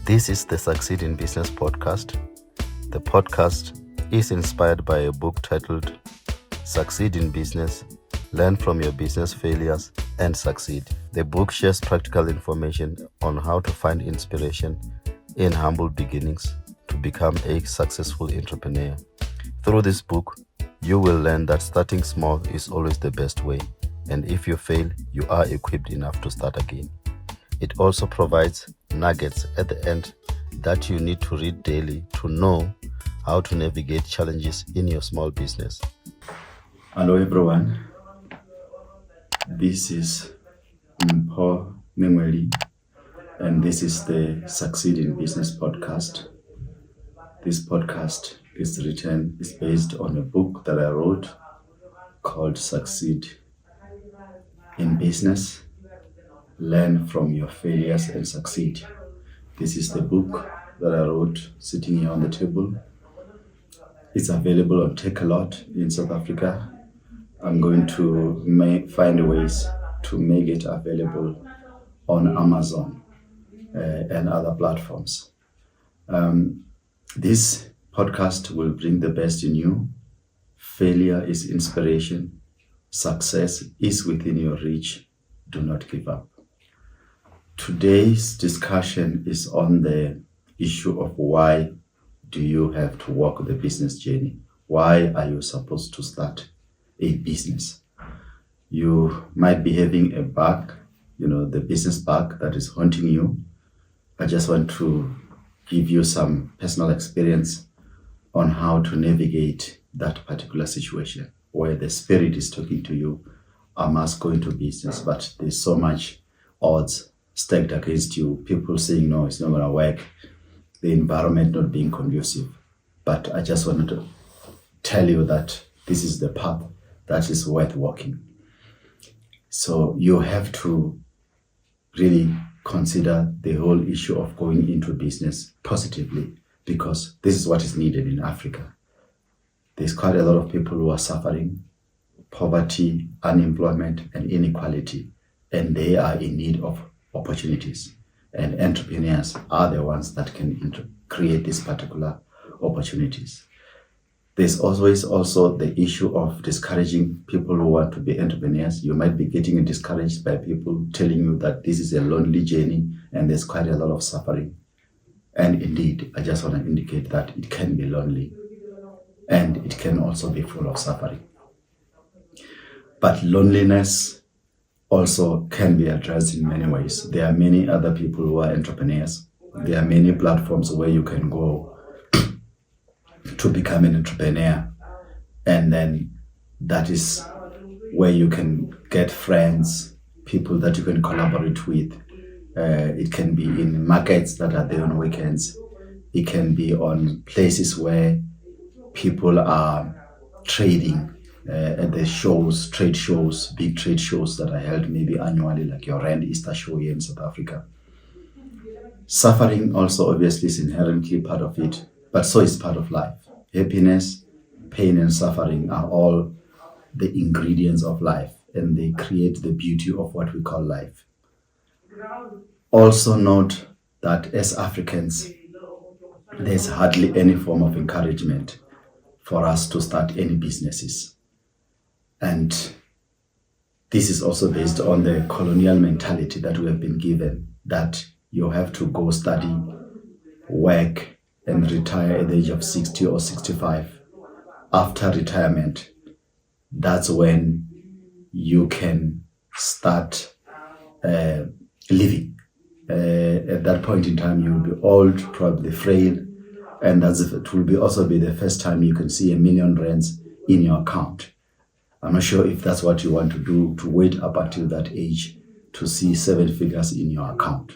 This is the Succeed in Business podcast. The podcast is inspired by a book titled Succeed in Business, Learn from Your Business Failures and Succeed. The book shares practical information on how to find inspiration in humble beginnings to become a successful entrepreneur. Through this book, you will learn that starting small is always the best way, and if you fail, you are equipped enough to start again. It also provides nuggets at the end that you need to read daily to know how to navigate challenges in your small business. Hello everyone, this is Mpho Nenweli, and this is the Succeed in Business podcast. This podcast is based on a book that I wrote called Succeed in Business, Learn from Your Failures and Succeed. This is the book that I wrote sitting here on the table. It's available on Takealot in South Africa. I'm going to find ways to make it available on Amazon and other platforms. This podcast will bring the best in you. Failure is inspiration. Success is within your reach. Do not give up. Today's discussion is on the issue of why do you have to walk the business journey? Why are you supposed to start a business? You might be having a bug, the business bug that is haunting you. I just want to give you some personal experience on how to navigate that particular situation where the spirit is talking to you, I must go into business, but there's so much odds stacked against you, people saying, no, it's not going to work, the environment not being conducive. But I just wanted to tell you that this is the path that is worth walking. So you have to really consider the whole issue of going into business positively, because this is what is needed in Africa. There's quite a lot of people who are suffering poverty, unemployment, and inequality, and they are in need of opportunities. And entrepreneurs are the ones that can create these particular opportunities. There's always also the issue of discouraging people who want to be entrepreneurs. You might be getting discouraged by people telling you that this is a lonely journey and there's quite a lot of suffering. And indeed, I just want to indicate that it can be lonely and it can also be full of suffering. But loneliness also can be addressed in many ways. There are many other people who are entrepreneurs. There are many platforms where you can go to become an entrepreneur, and then that is where you can get friends, people that you can collaborate with. It can be in markets that are there on weekends. It can be on places where people are trading at the shows, trade shows, big trade shows that are held maybe annually, like your Rand Easter show here in South Africa. Suffering also obviously is inherently part of it, but so is part of life. Happiness, pain, and suffering are all the ingredients of life, and they create the beauty of what we call life. Also note that as Africans, there's hardly any form of encouragement for us to start any businesses. And this is also based on the colonial mentality that we have been given, that you have to go study, work, and retire at the age of 60 or 65. After retirement, that's when you can start living. At that point in time, you will be old, probably frail, and it will also be the first time you can see R1 million in your account. I'm not sure if that's what you want to do, to wait up until that age to see 7 figures in your account.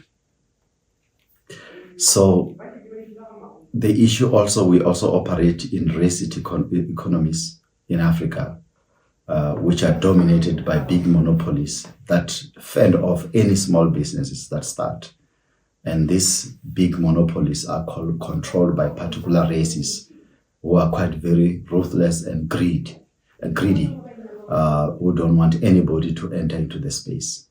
So the issue also, we also operate in racist economies in Africa, which are dominated by big monopolies that fend off any small businesses that start. And these big monopolies are controlled by particular races who are quite very ruthless and greedy, who don't want anybody to enter into the space.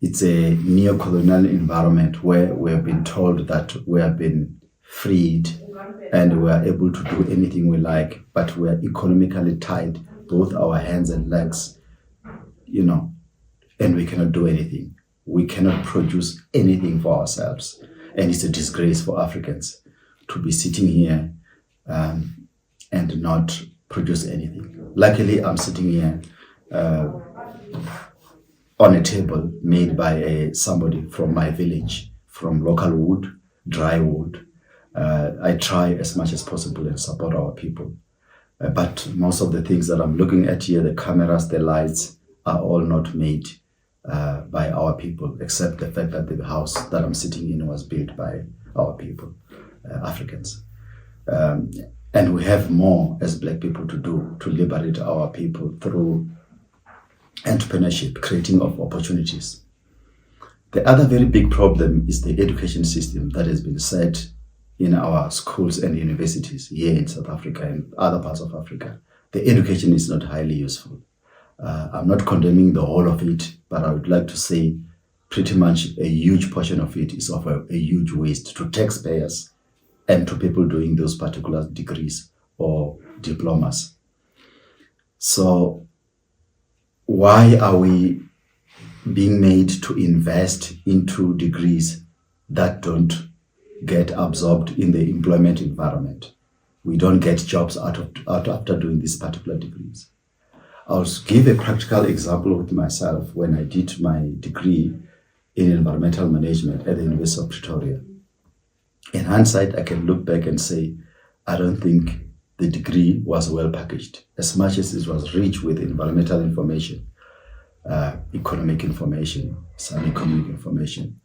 it's a neo-colonial environment where we have been told that we have been freed and we are able to do anything we like, but we are economically tied, both our hands and legs, and we cannot do anything. We cannot produce anything for ourselves. And it's a disgrace for Africans to be sitting here and not produce anything. Luckily, I'm sitting here on a table made by somebody from my village, from local wood, dry wood. I try as much as possible and support our people. But most of the things that I'm looking at here, the cameras, the lights, are all not made by our people, except the fact that the house that I'm sitting in was built by our people, Africans. And we have more as Black people to do to liberate our people through entrepreneurship, creating of opportunities. The other very big problem is the education system that has been set in our schools and universities here in South Africa and other parts of Africa. The education is not highly useful. I'm not condemning the whole of it, but I would like to say pretty much a huge portion of it is of a huge waste to taxpayers and to people doing those particular degrees or diplomas. So why are we being made to invest into degrees that don't get absorbed in the employment environment? We don't get jobs out after doing these particular degrees. I'll give a practical example with myself when I did my degree in environmental management at the University of Pretoria. In hindsight, I can look back and say, I don't think the degree was well packaged, as much as it was rich with environmental information, economic information, some economic information.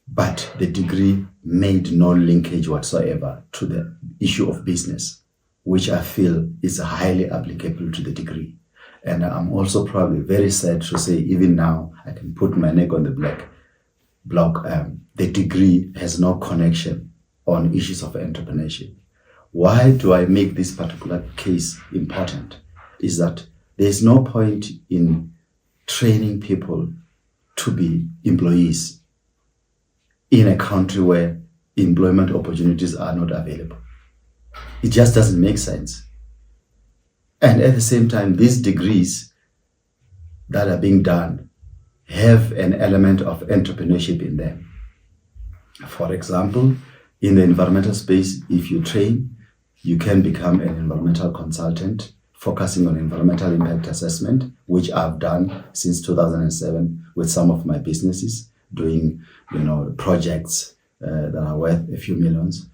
But the degree made no linkage whatsoever to the issue of business, which I feel is highly applicable to the degree. And I'm also probably very sad to say, even now, I can put my neck on the block. The degree has no connection on issues of entrepreneurship. Why do I make this particular case important? Is that there's no point in training people to be employees in a country where employment opportunities are not available. It just doesn't make sense. And at the same time, these degrees that are being done have an element of entrepreneurship in them. For example, in the environmental space, if you train, you can become an environmental consultant focusing on environmental impact assessment, which I've done since 2007 with some of my businesses, doing projects that are worth a few millions.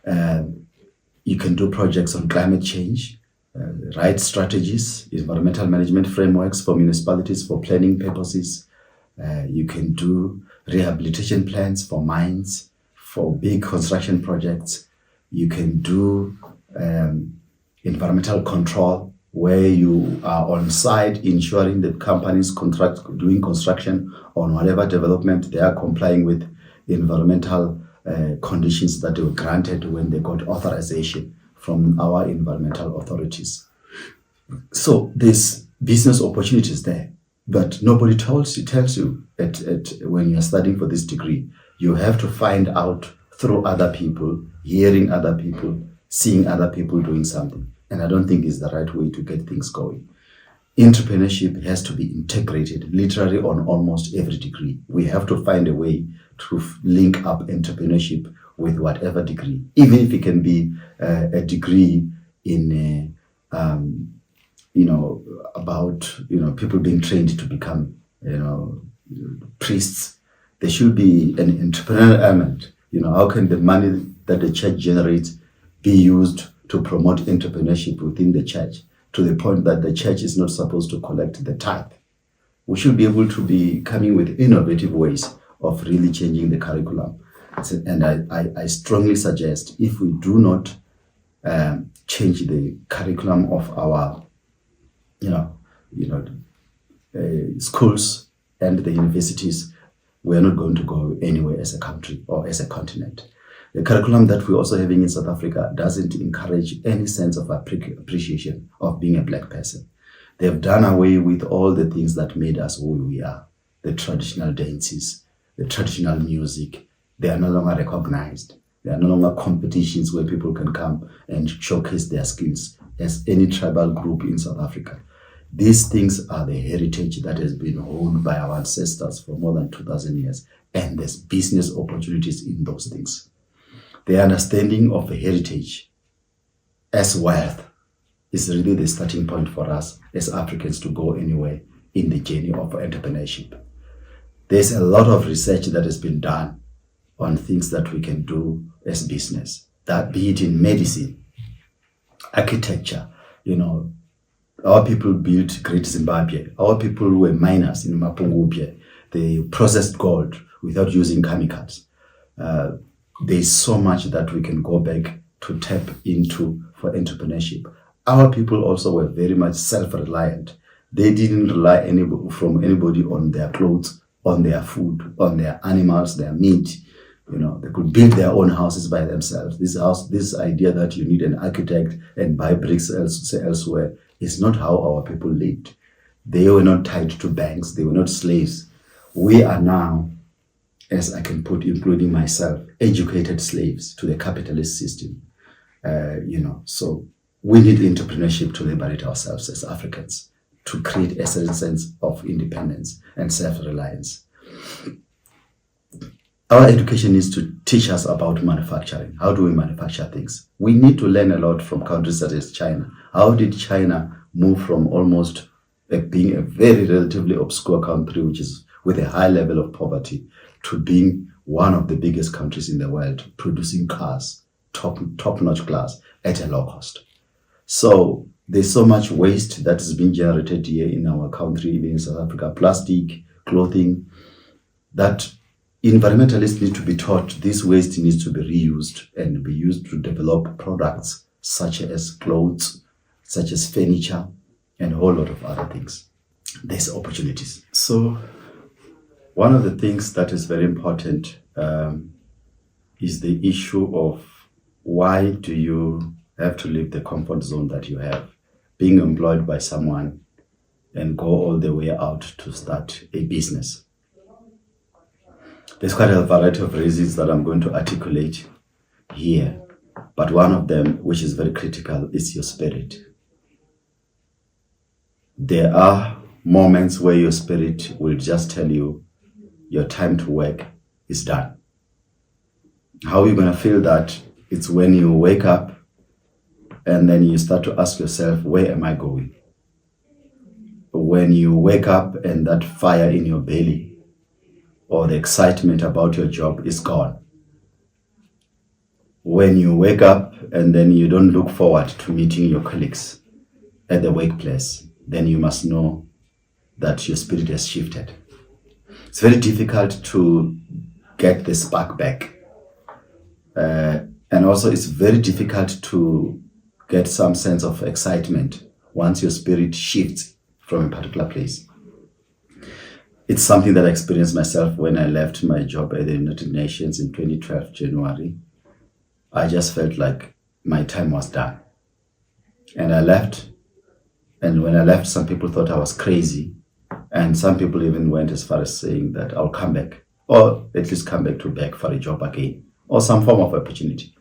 You can do projects on climate change, right strategies, environmental management frameworks for municipalities for planning purposes. You can do rehabilitation plans for mines, for big construction projects. You can do environmental control, where you are on site ensuring that companies doing construction on whatever development they are complying with environmental conditions that they were granted when they got authorization from our environmental authorities. So there's business opportunities there, but nobody tells you when you're studying for this degree. You have to find out through other people, hearing other people, seeing other people doing something. And I don't think it's the right way to get things going. Entrepreneurship has to be integrated literally on almost every degree. We have to find a way to link up entrepreneurship with whatever degree, even if it can be a degree in about people being trained to become priests. There should be an entrepreneurial element. How can the money that the church generates be used to promote entrepreneurship within the church, to the point that the church is not supposed to collect the tithe? We should be able to be coming with innovative ways of really changing the curriculum. And I strongly suggest, if we do not change the curriculum of our schools and the universities, we are not going to go anywhere as a country or as a continent. The curriculum that we're also having in South Africa doesn't encourage any sense of appreciation of being a Black person. They've done away with all the things that made us who we are. the traditional dances, the traditional music. They are no longer recognized. There are no longer competitions where people can come and showcase their skills as any tribal group in South Africa. These things are the heritage that has been owned by our ancestors for more than 2,000 years, and there's business opportunities in those things. The understanding of heritage as wealth is really the starting point for us as Africans to go anywhere in the journey of entrepreneurship. There's a lot of research that has been done on things that we can do as business, that be it in medicine, architecture. Our people built Great Zimbabwe. Our people were miners in Mapungubwe. They processed gold without using chemicals. There's so much that we can go back to tap into for entrepreneurship. Our people also were very much self-reliant. They didn't rely from anybody on their clothes, on their food, on their animals, their meat. They could build their own houses by themselves. This idea that you need an architect and buy bricks elsewhere is not how our people lived. They were not tied to banks. They were not slaves. We are now, as I can put, including myself, educated slaves to the capitalist system. So we need entrepreneurship to liberate ourselves as Africans, to create a certain sense of independence and self-reliance. Our education needs to teach us about manufacturing. How do we manufacture things? We need to learn a lot from countries such as China. How did China move from almost being a very relatively obscure country, which is with a high level of poverty, to being one of the biggest countries in the world, producing cars, top-notch class at a low cost? So there's so much waste that is being generated here in our country, even in South Africa, plastic, clothing, that environmentalists need to be taught this waste needs to be reused and be used to develop products such as clothes, such as furniture, and a whole lot of other things. There's opportunities. So one of the things that is very important is the issue of why do you have to leave the comfort zone that you have, being employed by someone, and go all the way out to start a business. There's quite a variety of reasons that I'm going to articulate here, but one of them, which is very critical, is your spirit. There are moments where your spirit will just tell you your time to work is done. How are you going to feel that? It's when you wake up and then you start to ask yourself, where am I going? When you wake up and that fire in your belly or the excitement about your job is gone. When you wake up and then you don't look forward to meeting your colleagues at the workplace, then you must know that your spirit has shifted. It's very difficult to get the spark back. And also it's very difficult to get some sense of excitement once your spirit shifts from a particular place. It's something that I experienced myself when I left my job at the United Nations in 2012, January. I just felt like my time was done. And I left. And when I left, some people thought I was crazy. And some people even went as far as saying that I'll come back, or at least come back to beg for a job again, or some form of opportunity.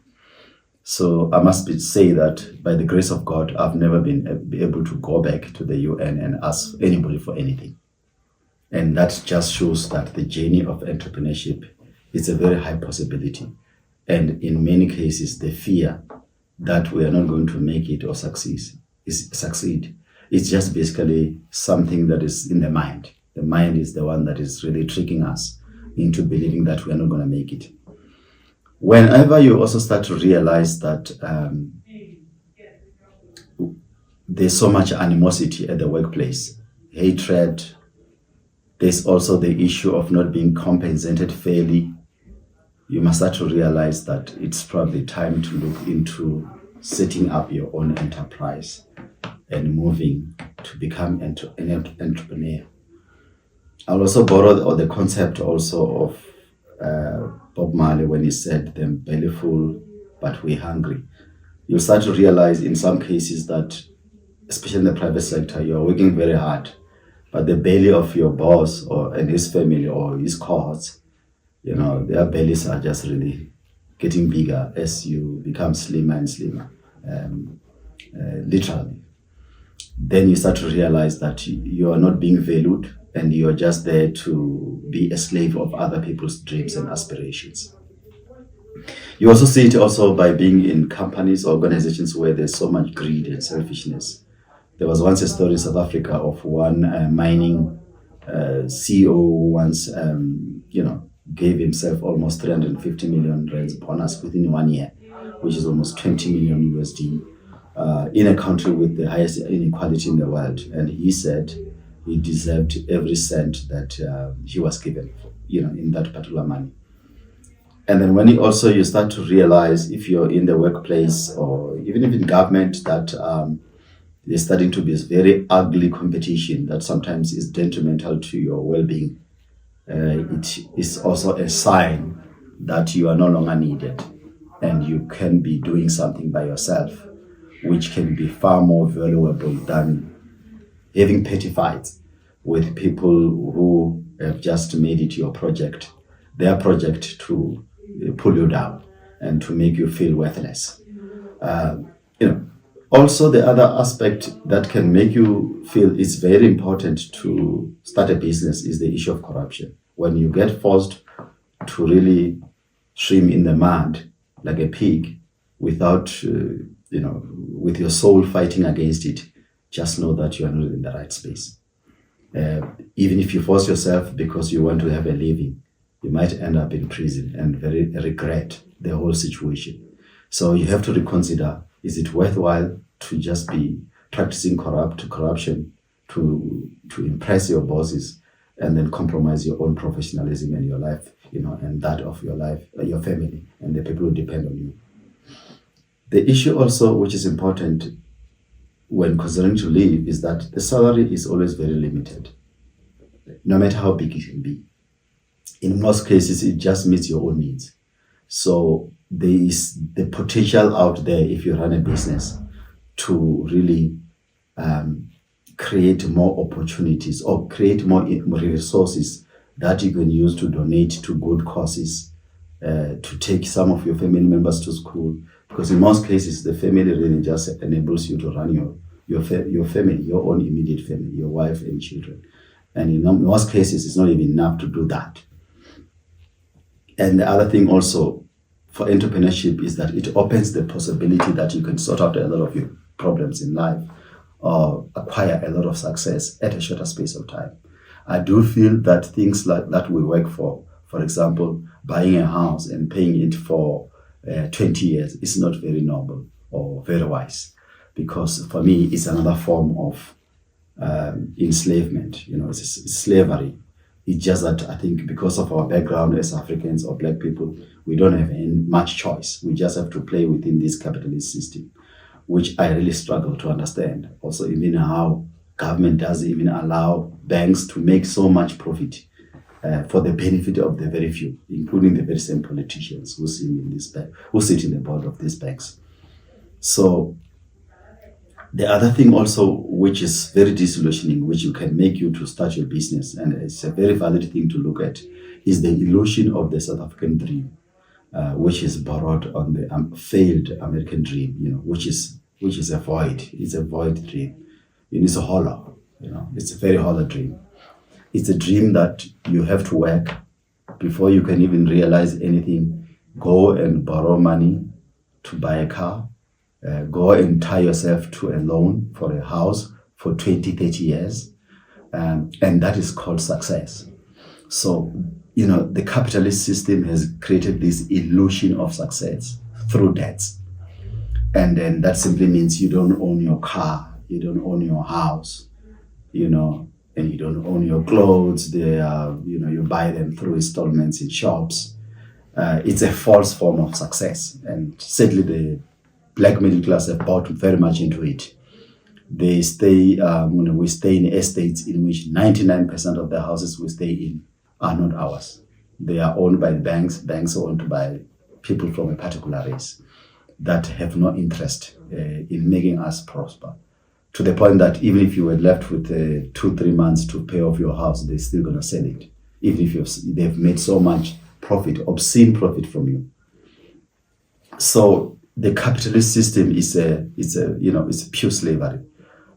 So I must say that by the grace of God, I've never been able to go back to the UN and ask anybody for anything. And that just shows that the journey of entrepreneurship is a very high possibility. And in many cases, the fear that we are not going to make it or succeed it's just basically something that is in the mind. The mind is the one that is really tricking us into believing that we are not going to make it. Whenever you also start to realize that there's so much animosity at the workplace, hatred, there's also the issue of not being compensated fairly, you must start to realize that it's probably time to look into setting up your own enterprise and moving to become an entrepreneur. I'll also borrow the concept also of Bob Marley when he said, "Them belly full, but we're hungry." You'll start to realize in some cases that, especially in the private sector, you're working very hard, But the belly of your boss and his family or his cohorts, their bellies are just really getting bigger as you become slimmer and slimmer, literally. Then you start to realize that you are not being valued and you're just there to be a slave of other people's dreams and aspirations. You also see it also by being in companies, organizations where there's so much greed and selfishness. There was once a story in South Africa of one mining CEO who once, gave himself almost 350 million rands bonus within 1 year, which is almost 20 million USD, in a country with the highest inequality in the world. And he said he deserved every cent that he was given, in that particular money. And then when you start to realize, if you're in the workplace or even if in government, that there's starting to be this very ugly competition that sometimes is detrimental to your well-being. It is also a sign that you are no longer needed and you can be doing something by yourself, which can be far more valuable than having petty fights with people who have just made it their project to pull you down and to make you feel worthless. Also, the other aspect that can make you feel it's very important to start a business is the issue of corruption. When you get forced to really swim in the mud like a pig without, with your soul fighting against it, just know that you are not in the right space. Even if you force yourself because you want to have a living, you might end up in prison and very regret the whole situation. So you have to reconsider, is it worthwhile to just be practicing corruption to impress your bosses and then compromise your own professionalism and your life, and that of your life, your family, and the people who depend on you. The issue also, which is important when considering to leave, is that the salary is always very limited, no matter how big it can be. In most cases, it just meets your own needs. So there is the potential out there, if you run a business, to really create more opportunities or create more resources that you can use to donate to good causes, to take some of your family members to school. Because in most cases, the family really just enables you to run your family, your own immediate family, your wife and children. And in most cases, it's not even enough to do that. And the other thing also for entrepreneurship is that it opens the possibility that you can sort out a lot of your problems in life or acquire a lot of success at a shorter space of time. I do feel that things like that we work for example, buying a house and paying it for 20 years is not very noble or very wise, because for me, it's another form of enslavement. It's slavery. It's just that I think because of our background as Africans or Black people, we don't have much choice. We just have to play within this capitalist system, which I really struggle to understand. Also, even how government does even allow banks to make so much profit for the benefit of the very few, including the very same politicians who sit in the board of these banks. So the other thing also, which is very disillusioning, which can make you to start your business, and it's a very valid thing to look at, is the illusion of the South African dream, which is borrowed on the failed American dream, which is a void. It's a void dream. It's a hollow, it's a very hollow dream. It's a dream that you have to work before you can even realize anything. Go and borrow money to buy a car. Go and tie yourself to a loan for a house for 20, 30 years. And that is called success. So, the capitalist system has created this illusion of success through debts. And then that simply means you don't own your car, you don't own your house, and you don't own your clothes. You buy them through installments in shops. It's a false form of success. And sadly, the Black middle class have bought very much into it. They stay, we stay in estates in which 99% of the houses we stay in are not ours. They are owned by banks. Banks are owned by people from a particular race that have no interest in making us prosper. to the point that even if you were left with 2-3 months to pay off your house, they're still going to sell it, even if they've made so much profit, obscene profit from you. So the capitalist system is it's pure slavery,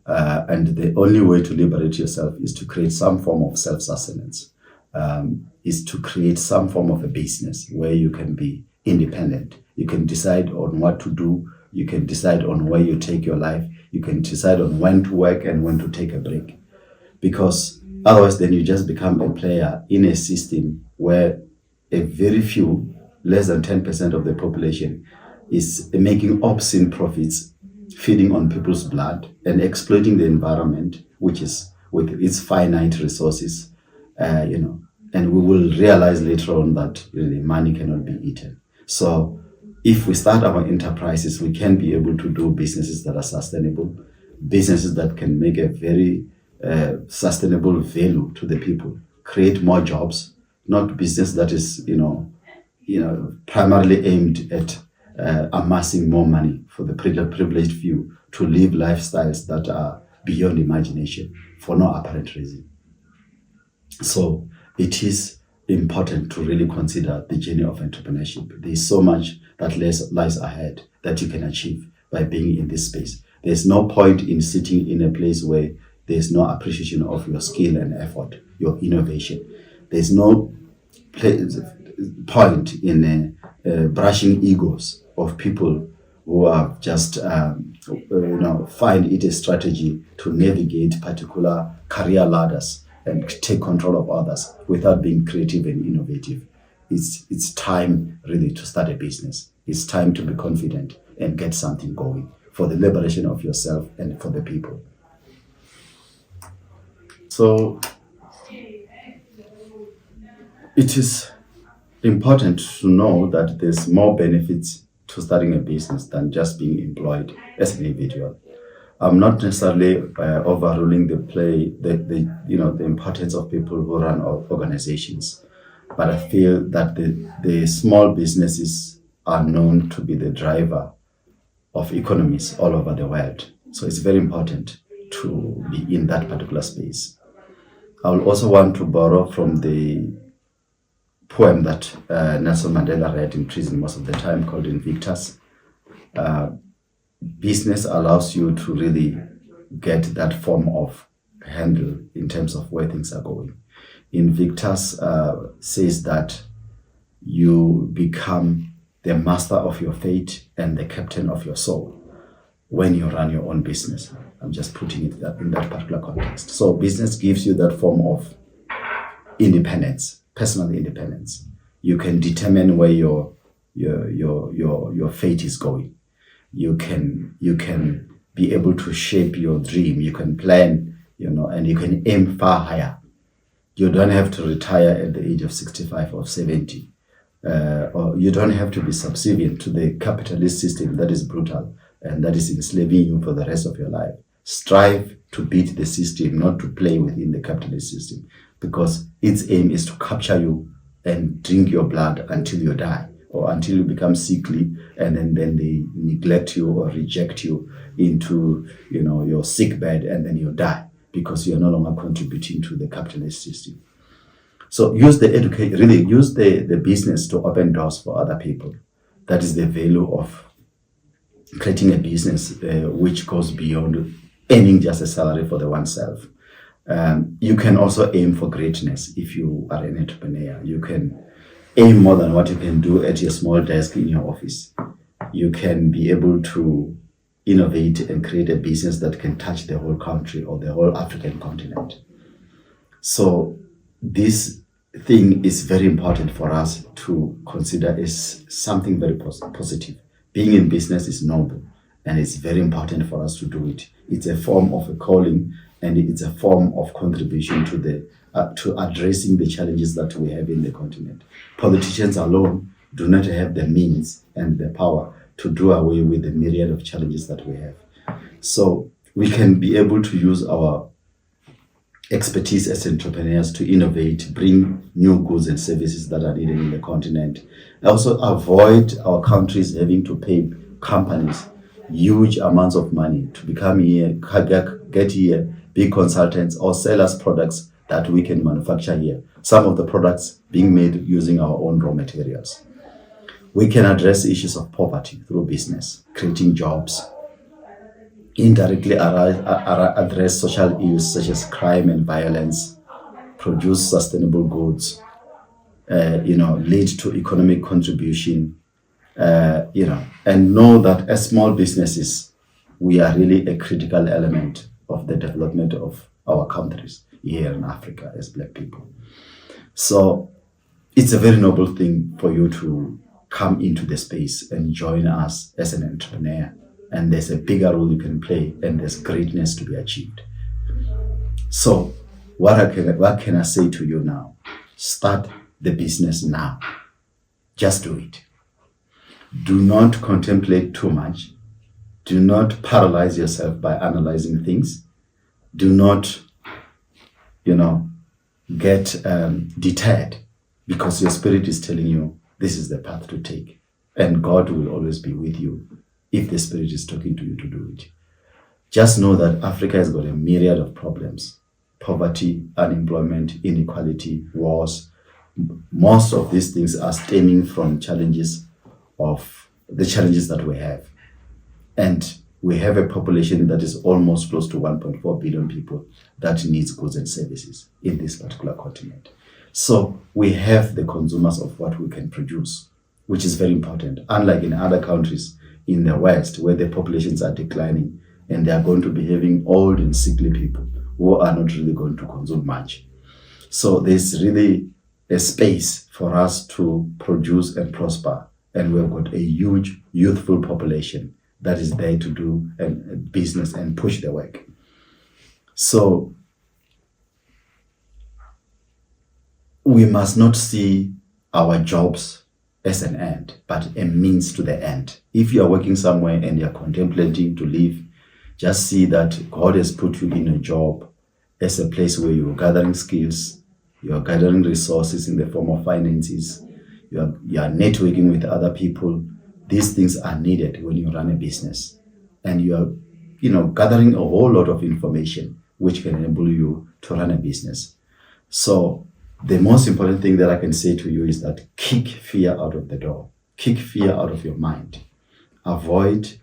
and the only way to liberate yourself is to create some form of self-sustenance, is to create some form of a business where you can be independent. You can decide on what to do. You can decide on where you take your life. You can decide on when to work and when to take a break. Because otherwise, then you just become a player in a system where a very few, less than 10% of the population, is making obscene profits, feeding on people's blood and exploiting the environment, which is with its finite resources, and we will realize later on that really money cannot be eaten. So if we start our enterprises, we can be able to do businesses that are sustainable, businesses that can make a very sustainable value to the people, create more jobs, not business that is, primarily aimed at amassing more money for the privileged few to live lifestyles that are beyond imagination for no apparent reason. So it is important to really consider the journey of entrepreneurship. There is so much that lies ahead that you can achieve by being in this space. There's no point in sitting in a place where there's no appreciation of your skill and effort, your innovation. There's no point in brushing egos of people who are just find it a strategy to navigate particular career ladders and take control of others without being creative and innovative. It's time really to start a business. It's time to be confident and get something going for the liberation of yourself and for the people. So it is important to know that there's more benefits to starting a business than just being employed as an individual. I'm not necessarily overruling the importance of people who run organizations, but I feel that the small businesses are known to be the driver of economies all over the world. So it's very important to be in that particular space. I will also want to borrow from the poem that Nelson Mandela read in prison most of the time, called Invictus. Business allows you to really get that form of handle in terms of where things are going. Invictus says that you become the master of your fate and the captain of your soul when you run your own business. I'm just putting it in that particular context. So business gives you that form of independence, personal independence. You can determine where your fate is going. You can be able to shape your dream. You can plan, and you can aim far higher. You don't have to retire at the age of 65 or 70. Or you don't have to be subservient to the capitalist system that is brutal and that is enslaving you for the rest of your life. Strive to beat the system, not to play within the capitalist system, because its aim is to capture you and drink your blood until you die, or until you become sickly, and then they neglect you or reject you into your sick bed, and then you die because you are no longer contributing to the capitalist system. So use the business to open doors for other people. That is the value of creating a business which goes beyond aiming just a salary for the oneself. You can also aim for greatness if you are an entrepreneur. You can aim more than what you can do at your small desk in your office. You can be able to innovate and create a business that can touch the whole country or the whole African continent. So this thing is very important for us to consider as something very positive. Being in business is noble, and it's very important for us to do it. It's a form of a calling, and it's a form of contribution to addressing the challenges that we have in the continent. Politicians alone do not have the means and the power to do away with the myriad of challenges that we have. So we can be able to use our expertise as entrepreneurs to innovate, bring new goods and services that are needed in the continent. Also avoid our countries having to pay companies huge amounts of money to become here, get here, be consultants, or sell us products that we can manufacture here. Some of the products being made using our own raw materials. We can address issues of poverty through business, creating jobs, indirectly address social issues such as crime and violence, produce sustainable goods, lead to economic contribution, and know that as small businesses, we are really a critical element of the development of our countries here in Africa as Black people. So it's a very noble thing for you to come into the space and join us as an entrepreneur. And there's a bigger role you can play, and there's greatness to be achieved. So what can I say to you now? Start the business now. Just do it. Do not contemplate too much. Do not paralyze yourself by analyzing things. Do not, get deterred, because your spirit is telling you this is the path to take. And God will always be with you if the spirit is talking to you to do it. Just know that Africa has got a myriad of problems: poverty, unemployment, inequality, wars. Most of these things are stemming from challenges that we have. And we have a population that is almost close to 1.4 billion people that needs goods and services in this particular continent. So we have the consumers of what we can produce, which is very important. Unlike in other countries in the West, where the populations are declining and they are going to be having old and sickly people who are not really going to consume much. So there's really a space for us to produce and prosper. And we've got a huge youthful population that is there to do business and push the work. So we must not see our jobs as an end, but a means to the end. If you are working somewhere and you are contemplating to leave, just see that God has put you in a job as a place where you are gathering skills, you are gathering resources in the form of finances, you are networking with other people. These things are needed when you run a business, and you are, gathering a whole lot of information which can enable you to run a business. So the most important thing that I can say to you is that kick fear out of the door, kick fear out of your mind. Avoid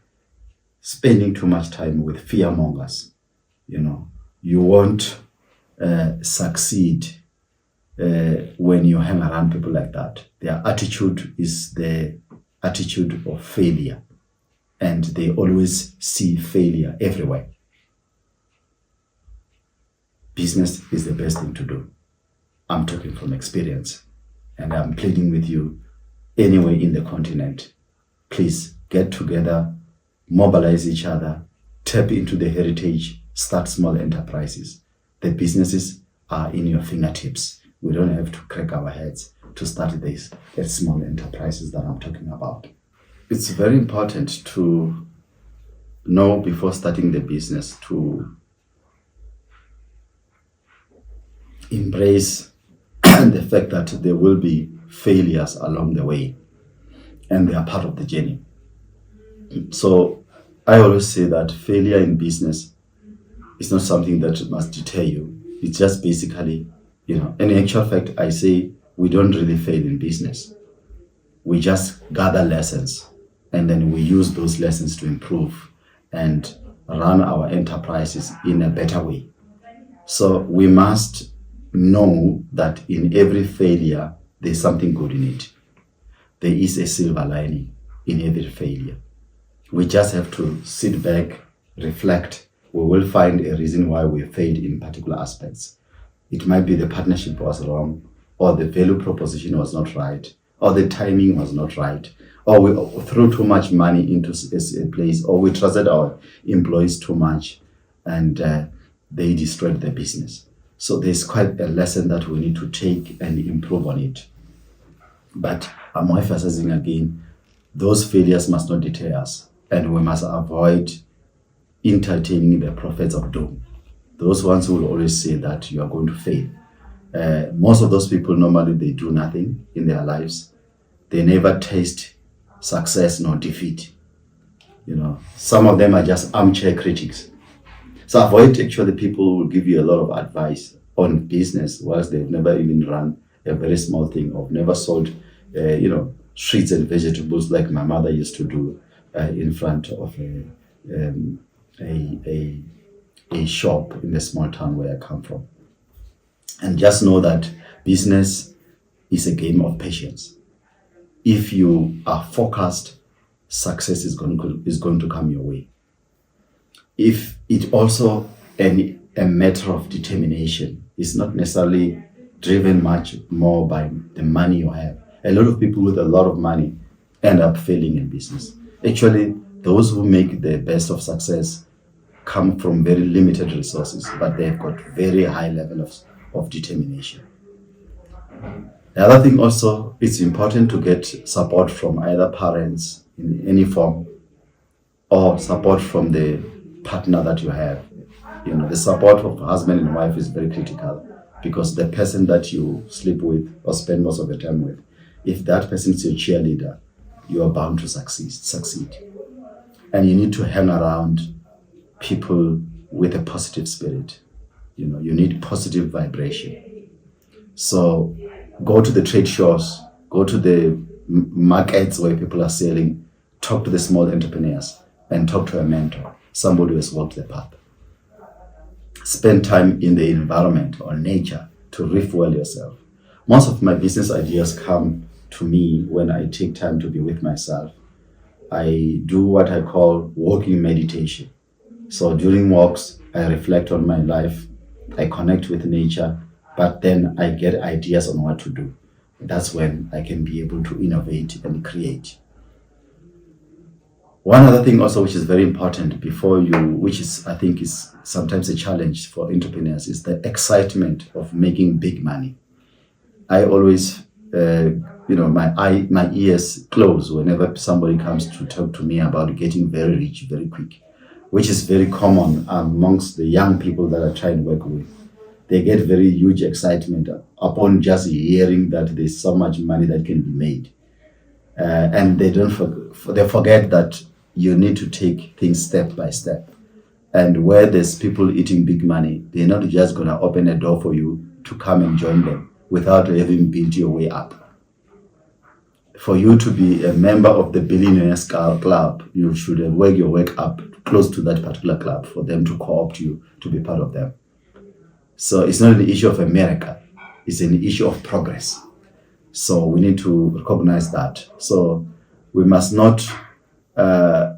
spending too much time with fear mongers. You won't succeed when you hang around people like that. Their attitude is the attitude of failure, and they always see failure everywhere. Business is the best thing to do. I'm talking from experience, and I'm pleading with you anywhere in the continent. Please get together, mobilize each other, tap into the heritage, start small enterprises. The businesses are in your fingertips. We don't have to crack our heads to start these small enterprises that I'm talking about. It's very important to know before starting the business to embrace the fact that there will be failures along the way, and they are part of the journey. So I always say that failure in business is not something that must deter you. It's just basically, in actual fact, I say we don't really fail in business. We just gather lessons, and then we use those lessons to improve and run our enterprises in a better way. So we must know that in every failure, there's something good in it. There is a silver lining in every failure. We just have to sit back, reflect. We will find a reason why we failed in particular aspects. It might be the partnership was wrong, or the value proposition was not right, or the timing was not right, or we threw too much money into a place, or we trusted our employees too much, and they destroyed the business. So there's quite a lesson that we need to take and improve on it. But I'm emphasizing again, those failures must not deter us, and we must avoid entertaining the prophets of doom. Those ones who will always say that you are going to fail. Most of those people, normally they do nothing in their lives. They never taste success nor defeat. Some of them are just armchair critics. So avoid actually people who will give you a lot of advice on business whilst they've never even run a very small thing or never sold, streets and vegetables like my mother used to do in front of a shop in the small town where I come from. And just know that business is a game of patience. If you are focused, success is going to come your way. If it also a matter of determination, it's not necessarily driven much more by the money you have. A lot of people with a lot of money end up failing in business. Actually, those who make the best of success come from very limited resources, but they've got very high level of determination. The other thing also, it's important to get support from either parents in any form or support from the partner that you have. The support of husband and wife is very critical, because the person that you sleep with or spend most of your time with, if that person is your cheerleader, you are bound to succeed. And you need to hang around people with a positive spirit. You need positive vibration. So go to the trade shows, go to the markets where people are selling, talk to the small entrepreneurs, and talk to a mentor, somebody who has walked the path. Spend time in the environment or nature to refuel yourself. Most of my business ideas come to me when I take time to be with myself. I do what I call walking meditation. So during walks, I reflect on my life, I connect with nature, but then I get ideas on what to do. That's when I can be able to innovate and create. One other thing also which is very important which is I think is sometimes a challenge for entrepreneurs, is the excitement of making big money. I always, my ears close whenever somebody comes to talk to me about getting very rich very quick, which is very common amongst the young people that I try and work with. They get very huge excitement upon just hearing that there's so much money that can be made. And they forget that you need to take things step by step. And where there's people eating big money, they're not just going to open a door for you to come and join them without having built your way up. For you to be a member of the Billionaires Club, you should have worked your way up close to that particular club for them to co-opt you to be part of them. So it's not an issue of America, it's an issue of progress. So we need to recognize that. So we must not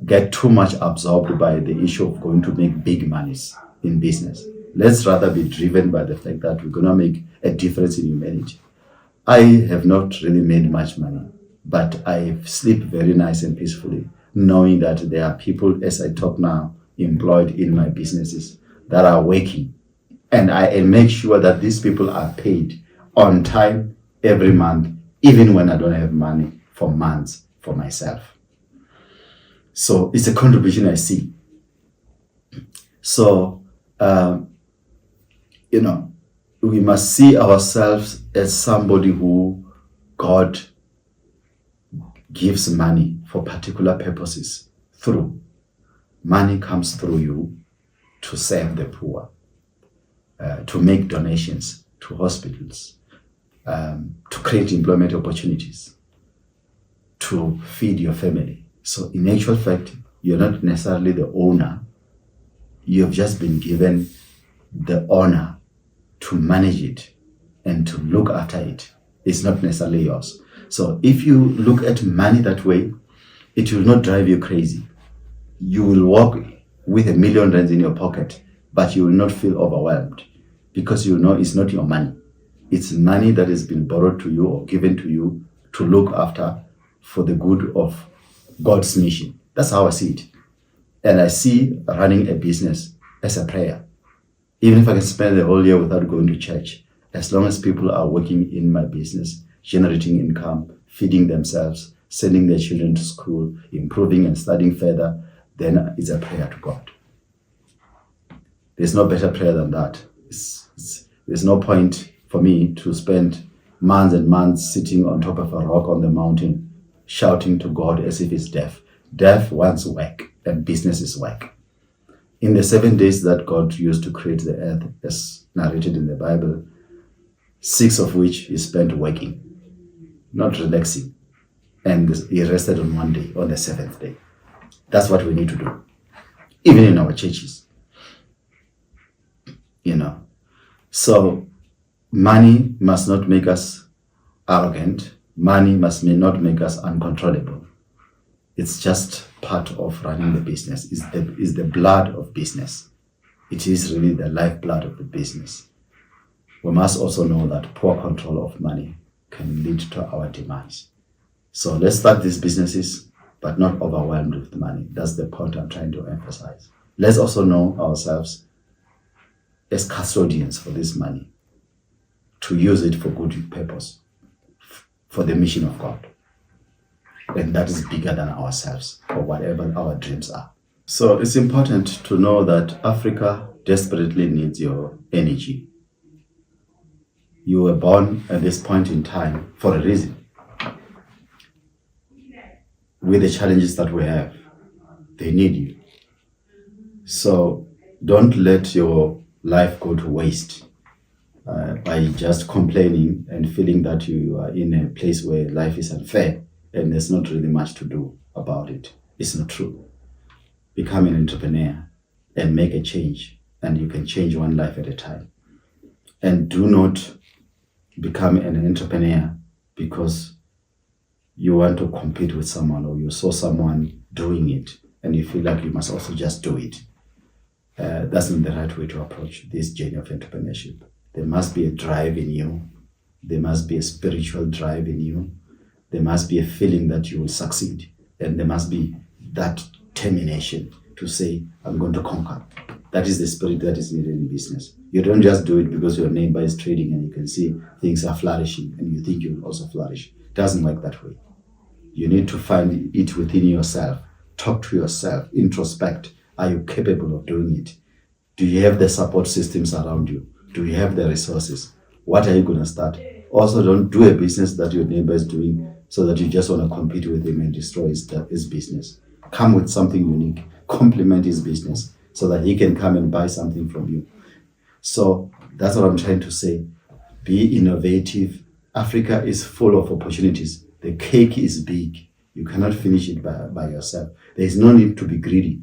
get too much absorbed by the issue of going to make big monies in business. Let's rather be driven by the fact that we're going to make a difference in humanity. I have not really made much money, but I sleep very nice and peacefully, knowing that there are people, as I talk now, employed in my businesses that are working. And I make sure that these people are paid on time every month, even when I don't have money for months for myself. So it's a contribution I see. So, we must see ourselves as somebody who God gives money for particular purposes through. Money comes through you to serve the poor, to make donations to hospitals, to create employment opportunities, to feed your family. So in actual fact, you're not necessarily the owner. You've just been given the honor to manage it and to look after it. It's not necessarily yours. So if you look at money that way, it will not drive you crazy. You will walk with R1 million in your pocket, but you will not feel overwhelmed, because you know it's not your money. It's money that has been borrowed to you or given to you to look after for the good of God's mission. That's how I see it. And I see running a business as a prayer. Even if I can spend the whole year without going to church, as long as people are working in my business, generating income, feeding themselves, sending their children to school, improving and studying further, then it's a prayer to God. There's no better prayer than that. There's no point for me to spend months and months sitting on top of a rock on the mountain, shouting to God as if he's deaf. Deaf wants work, and business is work. In the 7 days that God used to create the earth, as narrated in the Bible, 6 of which he spent working, not relaxing. And he rested on one day, on the 7th day. That's what we need to do, even in our churches. So money must not make us arrogant. Money must not make us uncontrollable. It's just part of running the business. It's the blood of business. It is really the lifeblood of the business. We must also know that poor control of money can lead to our demise. So let's start these businesses, but not overwhelmed with money. That's the point I'm trying to emphasize. Let's also know ourselves as custodians for this money, to use it for good purpose, for the mission of God. And that is bigger than ourselves or whatever our dreams are. So it's important to know that Africa desperately needs your energy. You were born at this point in time for a reason. With the challenges that we have, they need you. So don't let your life go to waste by just complaining and feeling that you are in a place where life is unfair and there's not really much to do about it. It's not true. Become an entrepreneur and make a change, and you can change one life at a time. And do not become an entrepreneur because you want to compete with someone, or you saw someone doing it and you feel like you must also just do it. That's not the right way to approach this journey of entrepreneurship. There must be a drive in you. There must be a spiritual drive in you. There must be a feeling that you will succeed. And there must be that determination to say, I'm going to conquer. That is the spirit that is needed in business. You don't just do it because your neighbor is trading and you can see things are flourishing and you think you'll also flourish. It doesn't work that way. You need to find it within yourself. Talk to yourself. Introspect. Are you capable of doing it? Do you have the support systems around you? Do you have the resources? What are you going to start? Also, don't do a business that your neighbor is doing so that you just want to compete with him and destroy his business. Come with something unique. Complement his business so that he can come and buy something from you. So that's what I'm trying to say. Be innovative. Africa is full of opportunities. The cake is big. You cannot finish it by yourself. There is no need to be greedy.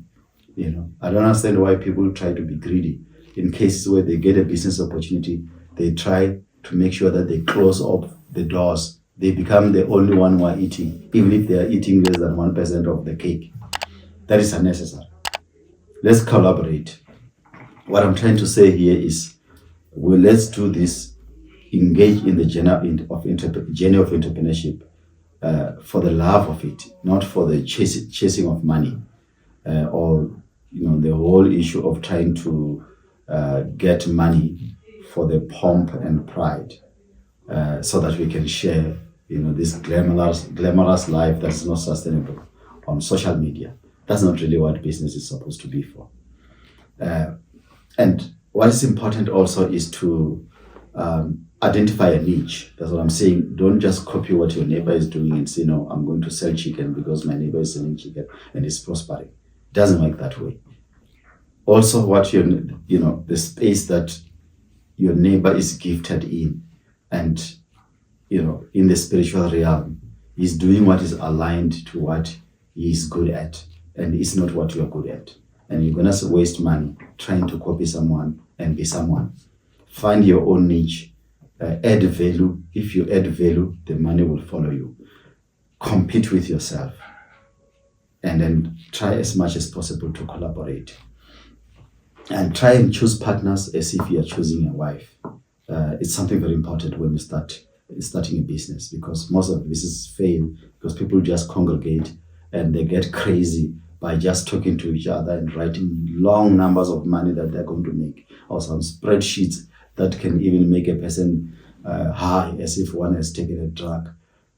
I don't understand why people try to be greedy. In cases where they get a business opportunity, they try to make sure that they close up the doors. They become the only one who are eating, even if they are eating less than 1% of the cake. That is unnecessary. Let's collaborate. What I'm trying to say here is, let's do this. Engage in the journey of entrepreneurship for the love of it, not for the chasing of money, or the whole issue of trying to get money for the pomp and pride, so that we can share this glamorous life that's not sustainable on social media. That's not really what business is supposed to be for. And what is important also is to identify a niche. That's what I'm saying. Don't just copy what your neighbor is doing and say, no, I'm going to sell chicken because my neighbor is selling chicken and it's prospering. It doesn't work that way. Also, what the space that your neighbor is gifted in, and in the spiritual realm, he's doing what is aligned to what he is good at, and it's not what you're good at. And you're gonna waste money trying to copy someone and be someone. Find your own niche, add value. If you add value, the money will follow you. Compete with yourself, and then try as much as possible to collaborate. And try and choose partners as if you are choosing a wife. It's something very important when you starting a business, because most of the businesses fail because people just congregate and they get crazy by just talking to each other and writing long numbers of money that they're going to make, or some spreadsheets that can even make a person high as if one has taken a drug.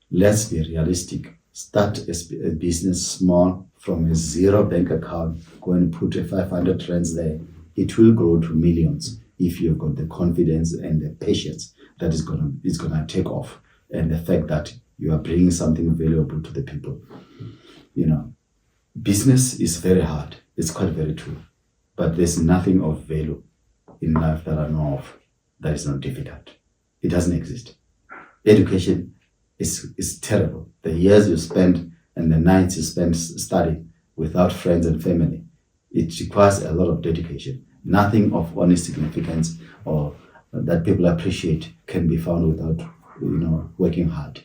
Let's be realistic. Start a business small from a zero bank account. Go and put a 500 rands there. It will grow to millions if you've got the confidence and the patience that is gonna take off, and the fact that you are bringing something valuable to the people. business is very hard. It's quite very true. But there's nothing of value in life that I know of that is not difficult. It doesn't exist. Education is terrible. The years you spend and the nights you spend studying without friends and family, it requires a lot of dedication. Nothing of honest significance or that people appreciate can be found without, working hard.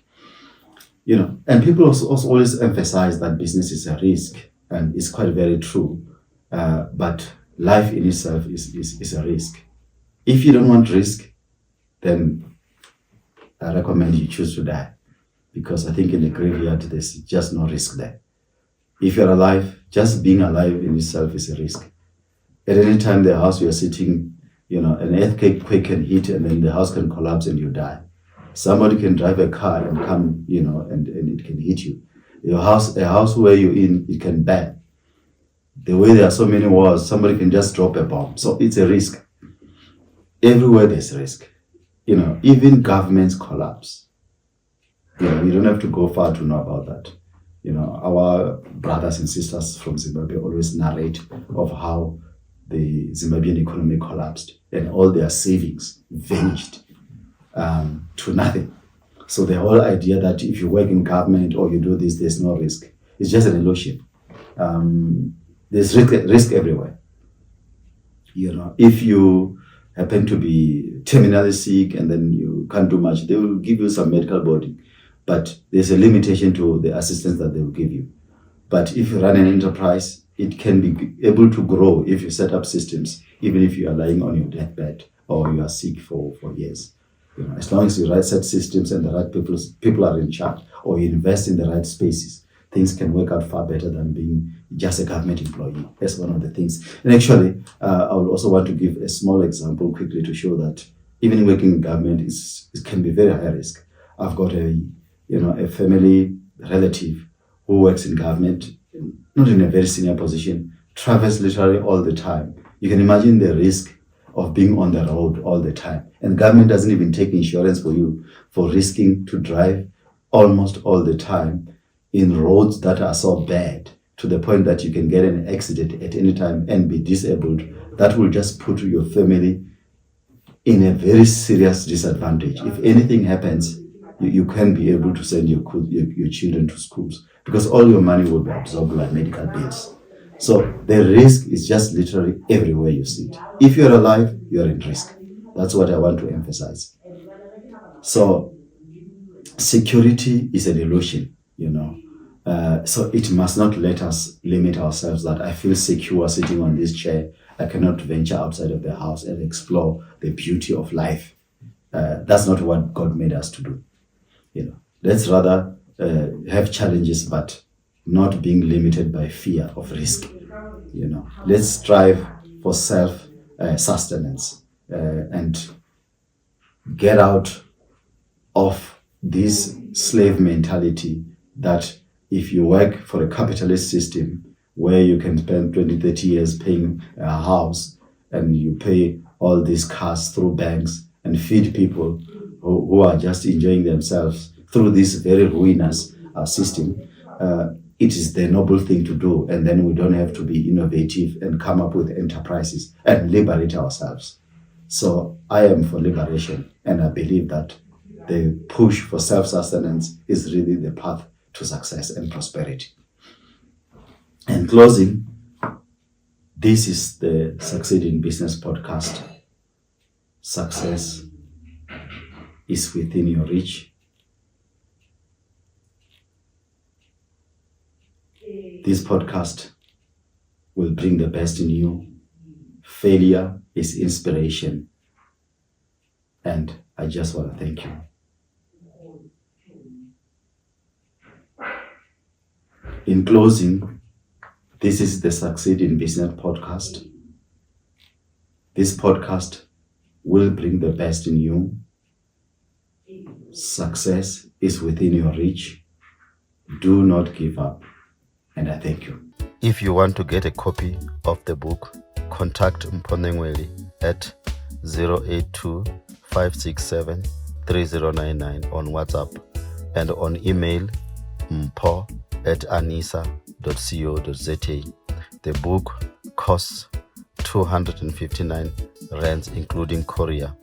And people also always emphasize that business is a risk, and it's quite very true. But life in itself is a risk. If you don't want risk, then I recommend you choose to die, because I think in the graveyard there's just no risk there. If you're alive, just being alive in itself is a risk. At any time the house you're sitting, an earthquake can hit and then the house can collapse and you die. Somebody can drive a car and come, and it can hit you. A house where you're in, it can burn. The way there are so many wars, somebody can just drop a bomb. So it's a risk. Everywhere there's risk. Even governments collapse. We don't have to go far to know about that. Our brothers and sisters from Zimbabwe always narrate of how the Zimbabwean economy collapsed and all their savings vanished to nothing. So the whole idea that if you work in government or you do this, there's no risk, it's just an illusion. There's risk everywhere. If you happen to be terminally sick and then you can't do much, they will give you some medical boarding, but there's a limitation to the assistance that they will give you. But if you run an enterprise, it can be able to grow if you set up systems, even if you are lying on your deathbed or you are sick for years. As long as you set systems and the right people are in charge, or you invest in the right spaces, things can work out far better than being just a government employee. That's one of the things. And actually, I would also want to give a small example quickly to show that even working in government it can be very high risk. I've got a family relative who works in government, not in a very senior position, travels literally all the time. You can imagine the risk of being on the road all the time. And government doesn't even take insurance for you for risking to drive almost all the time in roads that are so bad to the point that you can get an accident at any time and be disabled. That will just put your family in a very serious disadvantage. If anything happens, you can't be able to send your children to schools because all your money will be absorbed by medical bills. So the risk is just literally everywhere you sit. If you're alive, you're in risk. That's what I want to emphasize. So security is an illusion, so it must not let us limit ourselves that I feel secure sitting on this chair. I cannot venture outside of the house and explore the beauty of life. That's not what God made us to do. Let's rather have challenges, but not being limited by fear of risk. Let's strive for self-sustenance and get out of this slave mentality that if you work for a capitalist system where you can spend 20, 30 years paying a house and you pay all these cars through banks and feed people who are just enjoying themselves through this very ruinous system, it is the noble thing to do, and then we don't have to be innovative and come up with enterprises and liberate ourselves. So I am for liberation, and I believe that the push for self-sustenance is really the path to success and prosperity. In closing, this is the Succeed in Business podcast. Success is within your reach. This podcast will bring the best in you. Failure is inspiration. And I just want to thank you. In closing, this is the Succeed in Business podcast. This podcast will bring the best in you. Success is within your reach. Do not give up. And I thank you. If you want to get a copy of the book, contact Mpho Nenweli at 082-567-3099 on WhatsApp and on email mpho@anisa.co.za. The book costs 259 rands including courier.